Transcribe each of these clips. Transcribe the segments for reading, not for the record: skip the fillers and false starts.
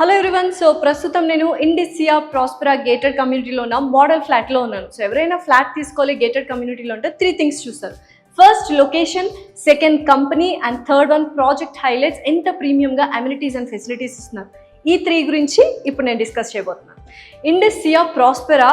Hello everyone. So ప్రస్తుతం నేను ఇండిసియా Prospera gated కమ్యూనిటీలో ఉన్న మోడల్ ఫ్లాట్లో ఉన్నాను. సో ఎవరైనా ఫ్లాట్ తీసుకోవాలి గేటెడ్ కమ్యూనిటీలో ఉంటే 3 థింగ్స్ చూస్తారు. First location, second company and third one project highlights. ఎంత ప్రీమియంగా అమ్యూనిటీస్ అండ్ ఫెసిలిటీస్ ఇస్తున్నారు. ఈ 3 గురించి ఇప్పుడు నేను డిస్కస్ చేయబోతున్నాను. ఇండిసియా ప్రాస్పెరా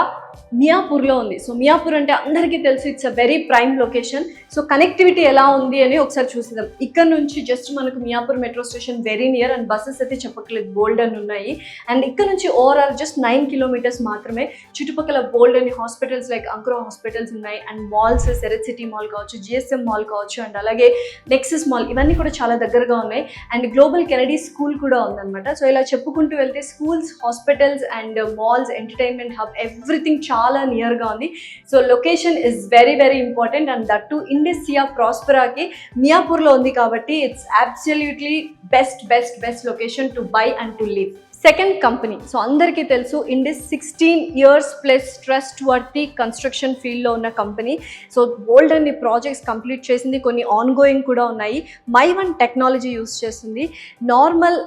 మియాపూర్లో ఉంది. సో మియాపూర్ అంటే అందరికీ తెలుసు, it's a very prime location. So connectivity ఎలా ఉంది అని ఒకసారి చూసేద్దాం. ఇక్కడ నుంచి జస్ట్ మనకు Miyapur metro station very near and buses అయితే చెప్పట్లేదు, బోల్డ్ అని ఉన్నాయి. అండ్ ఇక్కడ నుంచి ఓవరాల్ జస్ట్ 9 కిలోమీటర్స్ మాత్రమే. చుట్టుపక్కల బోల్డ్ అని హాస్పిటల్స్ లైక్ అంకురా హాస్పిటల్స్ ఉన్నాయి అండ్ మాల్స్, సెరెట్ సిటీ మాల్ కావచ్చు, జిఎస్ఎం మాల్ కావచ్చు అండ్ అలాగే నెక్సస్ మాల్, ఇవన్నీ కూడా చాలా దగ్గరగా ఉన్నాయి. అండ్ గ్లోబల్ కెనడీ స్కూల్ కూడా ఉందన్నమాట. సో ఇలా చెప్పుకుంటూ వెళ్తే schools, hospitals and malls, entertainment hub, everything చాలా నియర్గా ఉంది. So location is very very important and that too Indisia ప్రాస్పెరాకి మియాపూర్లో ఉంది కాబట్టి it's absolutely best location to buy and to live. Second company. So అందరికీ తెలుసు, Indis 16 years plus trustworthy construction ఫీల్డ్లో ఉన్న కంపెనీ. సో బోల్డ్ అన్ని ప్రాజెక్ట్స్ కంప్లీట్ చేసింది, కొన్ని ఆన్ గోయింగ్ కూడా ఉన్నాయి. మై1 టెక్నాలజీ యూస్ చేస్తుంది. నార్మల్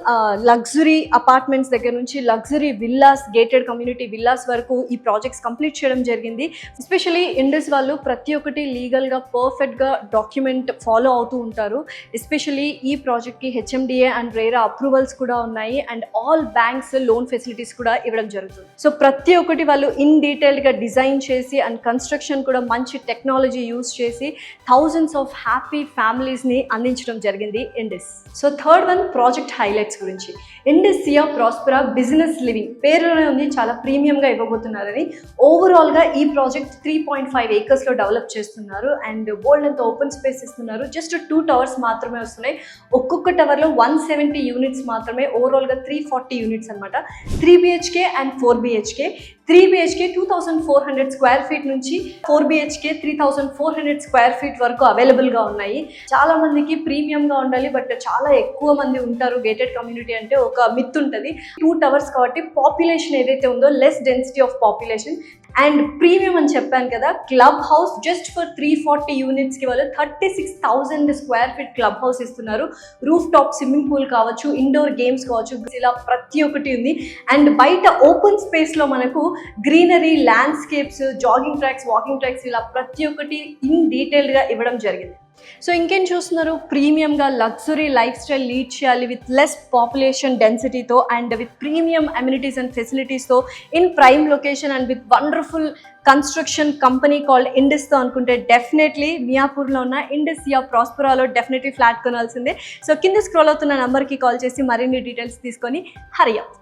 లగ్జరీ అపార్ట్మెంట్స్ దగ్గర నుంచి luxury villas, gated community villas వరకు ఈ ప్రాజెక్ట్స్ కంప్లీట్ చేయడం జరిగింది. ఎస్పెషలీ ఇండిస్ వాళ్ళు ప్రతి ఒక్కటి లీగల్గా పర్ఫెక్ట్గా డాక్యుమెంట్ ఫాలో అవుతూ ఉంటారు. ఎస్పెషలీ ఈ ప్రాజెక్ట్కి హెచ్ఎండిఏ అండ్ రేరా అప్రూవల్స్ కూడా ఉన్నాయి and all banks loan facilities కూడా ఇవ్వడం జరుగుతుంది. సో ప్రతి ఒక్కటి వాళ్ళు ఇన్ డీటెయిల్డ్గా డిజైన్ చేసి అండ్ కన్స్ట్రక్షన్ కూడా మంచి టెక్నాలజీ యూస్ చేసి థౌజండ్స్ ఆఫ్ హ్యాపీ ఫ్యామిలీస్ని అందించడం జరిగింది Indis. So third one project highlights గురించి. ఇండిసియా ప్రాస్పెరా బిజినెస్ లివింగ్ పేరులోనే ఉంది, చాలా ప్రీమియంగా ఇవ్వబోతున్నారని. ఓవరాల్గా ఈ ప్రాజెక్ట్ 3.5 acres డెవలప్ చేస్తున్నారు అండ్ బోల్డ్ అంత ఓపెన్ స్పేస్ ఇస్తున్నారు. జస్ట్ 2 towers మాత్రమే వస్తున్నాయి. ఒక్కొక్క టవర్లో 170 యూనిట్స్ మాత్రమే. ఓవరాల్గా 340 యూనిట్స్ అనమాట. 3 BHK and 4 BHK. 3 BHK 2400 square feet నుంచి 4 BHK 3400 స్క్వేర్ ఫీట్ వరకు అవైలబుల్గా ఉన్నాయి. చాలా మందికి ప్రీమియంగా ఉండాలి, బట్ చాలా ఎక్కువ మంది ఉంటారు. గేటెడ్ కమ్యూనిటీ అంటే ఒక మిత్ ఉంటుంది. 2 towers కాబట్టి పాపులేషన్ ఏదైతే ఉందో less density of population and premium అని చెప్పాను కదా. క్లబ్ హౌస్ జస్ట్ ఫర్ 340 యూనిట్స్కి వాళ్ళు 36,000 స్క్వేర్ ఫీట్ క్లబ్ హౌస్ ఇస్తున్నారు. రూఫ్ టాప్ స్విమ్మింగ్ పూల్ కావచ్చు, ఇండోర్ గేమ్స్ కావచ్చు, ఇలా ప్రతి ఒక్కటి ఉంది. అండ్ బయట ఓపెన్ స్పేస్లో మనకు greenery, landscapes, jogging tracks, walking tracks, ఇలా ప్రతి ఒక్కటి ఇన్ డీటెయిల్డ్గా ఇవ్వడం జరిగింది. సో ఇంకేం చూస్తున్నారు, ప్రీమియంగా లగ్జరీ లైఫ్ స్టైల్ లీడ్ చేయాలి విత్ లెస్ పాపులేషన్ డెన్సిటీతో and with premium amenities and ఫెసిలిటీస్తో in prime location and with wonderful construction company called ఇండిస్తో అనుకుంటే డెఫినెట్లీ మియాపూర్లో ఉన్న ఇండిసియా ప్రాస్పెరాలో డెఫినెట్లీ ఫ్లాట్ కొనాల్సిందే. సో కింద స్క్రోల్ అవుతున్న నెంబర్కి కాల్ చేసి మరిన్ని డీటెయిల్స్ తీసుకొని హరి అప్.